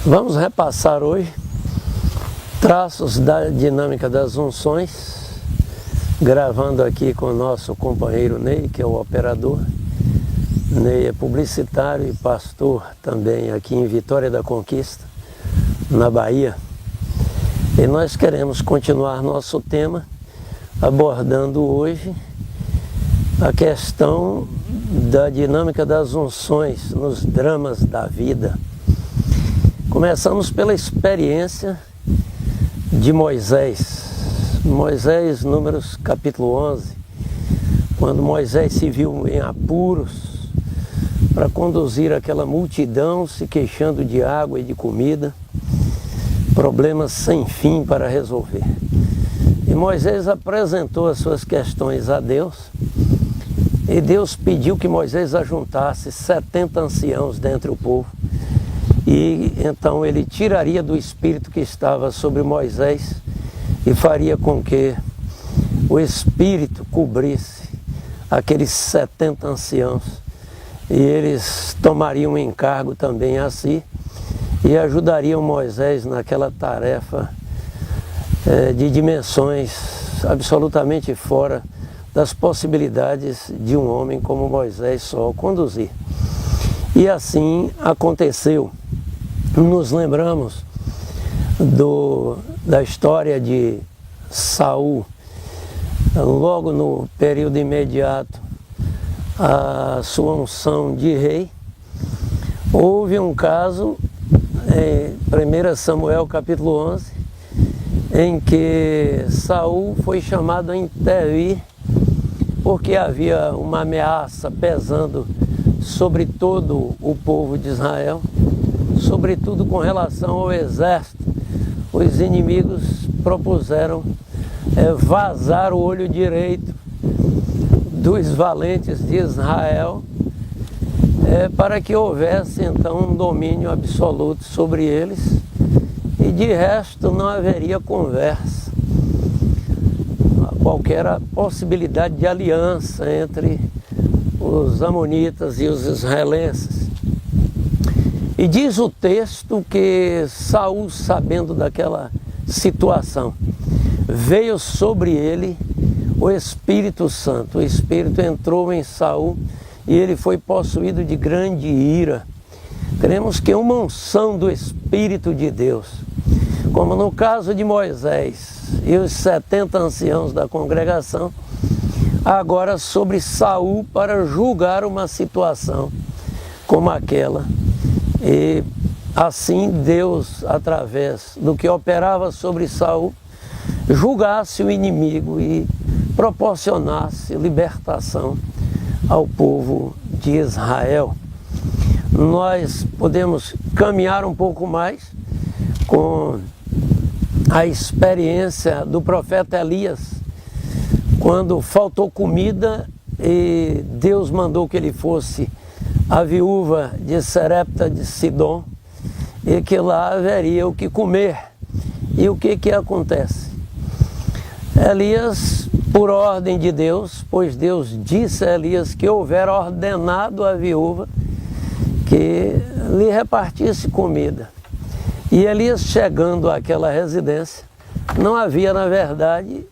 Vamos repassar hoje traços da dinâmica das unções, gravando aqui com o nosso companheiro Ney, que é o operador. Ney é publicitário e pastor também aqui em Vitória da Conquista, na Bahia. E nós queremos continuar nosso tema, abordando hoje a questão da dinâmica das unções nos dramas da vida. Começamos pela experiência de Moisés. Moisés, Números capítulo 11, quando Moisés se viu em apuros para conduzir aquela multidão se queixando de água e de comida, problemas sem fim para resolver. E Moisés apresentou as suas questões a Deus, e Deus pediu que Moisés ajuntasse 70 anciãos dentre o povo, e então ele tiraria do espírito que estava sobre Moisés e faria com que o espírito cobrisse aqueles 70 anciãos, e eles tomariam um encargo também a si e ajudariam Moisés naquela tarefa de dimensões absolutamente fora das possibilidades de um homem como Moisés só conduzir. E assim aconteceu. Nos lembramos da história de Saul, logo no período imediato à sua unção de rei. Houve um caso em 1 Samuel capítulo 11, em que Saul foi chamado a intervir porque havia uma ameaça pesando sobre todo o povo de Israel, sobretudo com relação ao exército. Os inimigos propuseram vazar o olho direito dos valentes de Israel para que houvesse então um domínio absoluto sobre eles, e de resto não haveria conversa, qualquer possibilidade de aliança entre os amonitas e os israelenses. E diz o texto que Saul, sabendo daquela situação, veio sobre ele o Espírito Santo. O Espírito entrou em Saul e ele foi possuído de grande ira. Cremos que uma unção do Espírito de Deus, como no caso de Moisés e os 70 anciãos da congregação, agora sobre Saul para julgar uma situação como aquela. E assim Deus, através do que operava sobre Saul, julgasse o inimigo e proporcionasse libertação ao povo de Israel. Nós podemos caminhar um pouco mais com a experiência do profeta Elias, quando faltou comida e Deus mandou que ele fosse a viúva de Sarepta de Sidom, e que lá haveria o que comer. E o que acontece? Elias, por ordem de Deus, pois Deus disse a Elias que houvera ordenado à viúva que lhe repartisse comida. E Elias, chegando àquela residência, não havia, na verdade,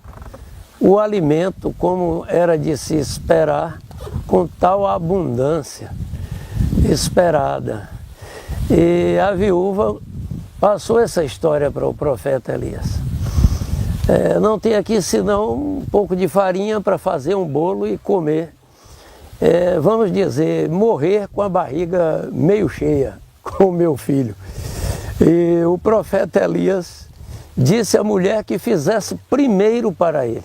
o alimento como era de se esperar, com tal abundância esperada. E a viúva passou essa história para o profeta Elias. Não tem aqui senão um pouco de farinha para fazer um bolo e comer. Vamos dizer, morrer com a barriga meio cheia, com o meu filho. E o profeta Elias disse à mulher que fizesse primeiro para ele,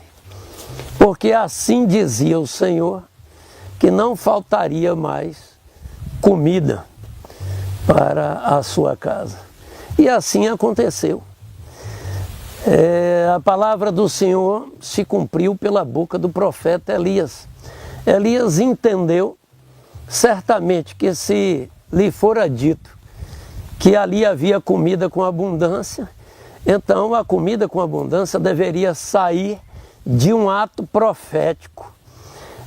porque assim dizia o Senhor, que não faltaria mais comida para a sua casa. E assim aconteceu. A palavra do Senhor se cumpriu pela boca do profeta Elias. Elias entendeu certamente que, se lhe fora dito que ali havia comida com abundância, então a comida com abundância deveria sair de um ato profético,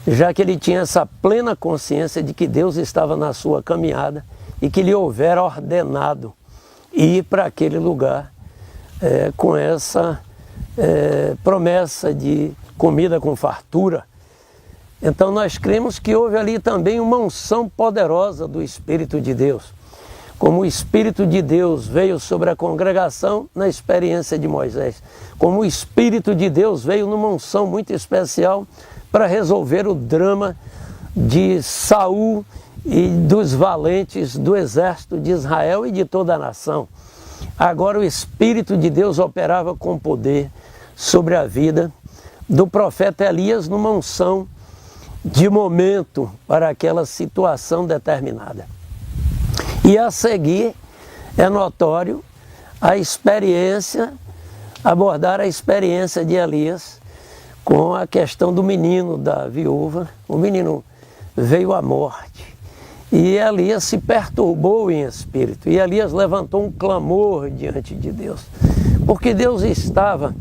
já que ele tinha essa plena consciência de que Deus estava na sua caminhada e que lhe houvera ordenado ir para aquele lugar com essa promessa de comida com fartura. Então nós cremos que houve ali também uma unção poderosa do Espírito de Deus. Como o Espírito de Deus veio sobre a congregação na experiência de Moisés. Como o Espírito de Deus veio numa unção muito especial para resolver o drama de Saul e dos valentes do exército de Israel e de toda a nação. Agora o Espírito de Deus operava com poder sobre a vida do profeta Elias numa unção de momento para aquela situação determinada. E a seguir é notório a experiência, abordar a experiência de Elias com a questão do menino da viúva. O menino veio à morte e Elias se perturbou em espírito. E Elias levantou um clamor diante de Deus, porque Deus estava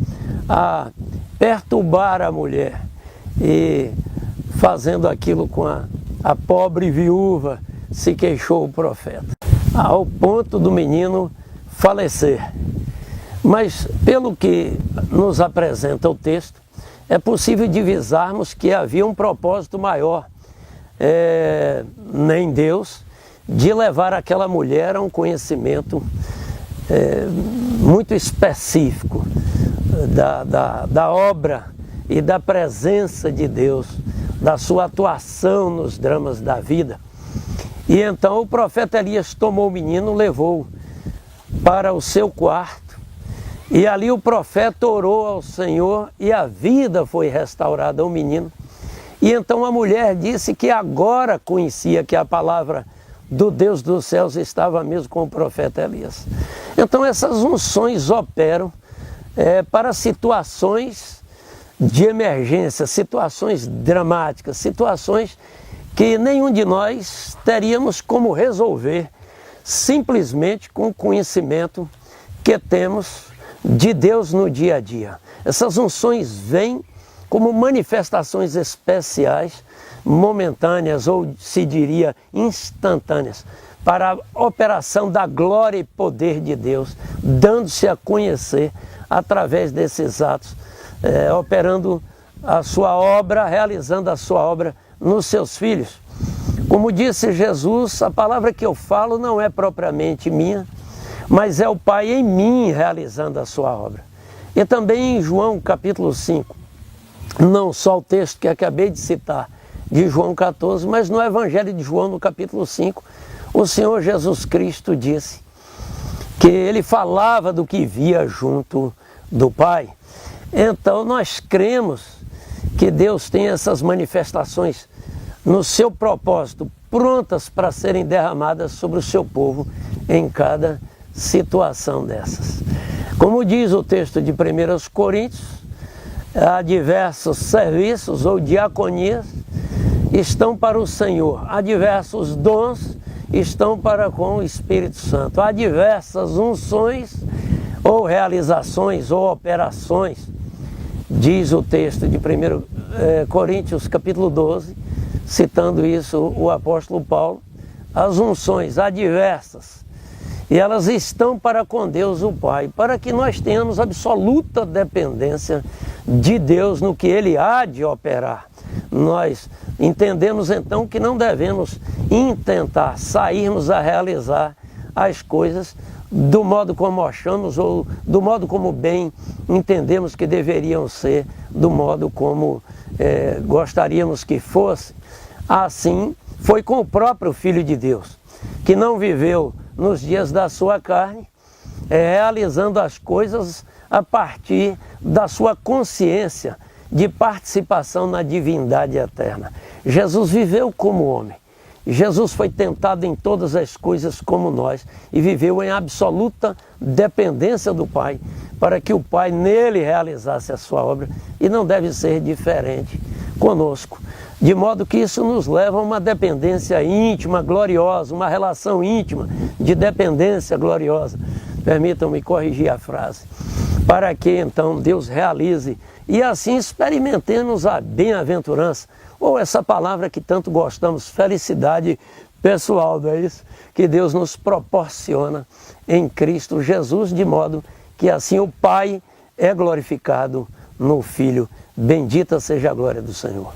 a perturbar a mulher e fazendo aquilo com a pobre viúva. Se queixou o profeta, ao ponto do menino falecer. Mas, pelo que nos apresenta o texto, é possível divisarmos que havia um propósito maior em Deus de levar aquela mulher a um conhecimento muito específico da obra e da presença de Deus, da sua atuação nos dramas da vida. E então o profeta Elias tomou o menino, levou para o seu quarto, e ali o profeta orou ao Senhor e a vida foi restaurada ao menino. E então a mulher disse que agora conhecia que a palavra do Deus dos céus estava mesmo com o profeta Elias. Então essas unções operam para situações de emergência, situações dramáticas, situações que nenhum de nós teríamos como resolver simplesmente com o conhecimento que temos de Deus no dia a dia. Essas unções vêm como manifestações especiais, momentâneas ou se diria instantâneas, para a operação da glória e poder de Deus, dando-se a conhecer através desses atos, operando a sua obra, realizando a sua obra nos seus filhos. Como disse Jesus, a palavra que eu falo não é propriamente minha, mas é o Pai em mim realizando a sua obra. E também em João capítulo 5, não só o texto que acabei de citar, de João 14, mas no Evangelho de João, no capítulo 5, o Senhor Jesus Cristo disse que ele falava do que via junto do Pai. Então nós cremos que Deus tem essas manifestações no seu propósito, prontas para serem derramadas sobre o seu povo em cada situação dessas. Como diz o texto de 1 Coríntios, há diversos serviços ou diaconias estão para o Senhor, há diversos dons estão para com o Espírito Santo, há diversas unções ou realizações ou operações, diz o texto de 1 Coríntios capítulo 12, citando isso o apóstolo Paulo, as unções há diversas e elas estão para com Deus o Pai, para que nós tenhamos absoluta dependência de Deus no que Ele há de operar. Nós entendemos então que não devemos intentar sairmos a realizar as coisas do modo como achamos ou do modo como bem entendemos que deveriam ser, do modo como gostaríamos que fosse. Assim foi com o próprio Filho de Deus, que não viveu nos dias da sua carne, realizando as coisas a partir da sua consciência de participação na divindade eterna. Jesus viveu como homem. Jesus foi tentado em todas as coisas como nós e viveu em absoluta dependência do Pai, para que o Pai nele realizasse a sua obra, e não deve ser diferente conosco. De modo que isso nos leva a uma dependência íntima, gloriosa, uma relação íntima de dependência gloriosa. Permitam-me corrigir a frase. Para que então Deus realize e assim experimentemos a bem-aventurança, ou essa palavra que tanto gostamos, felicidade pessoal, não é isso? Que Deus nos proporciona em Cristo Jesus, de modo que assim o Pai é glorificado no Filho. Bendita seja a glória do Senhor.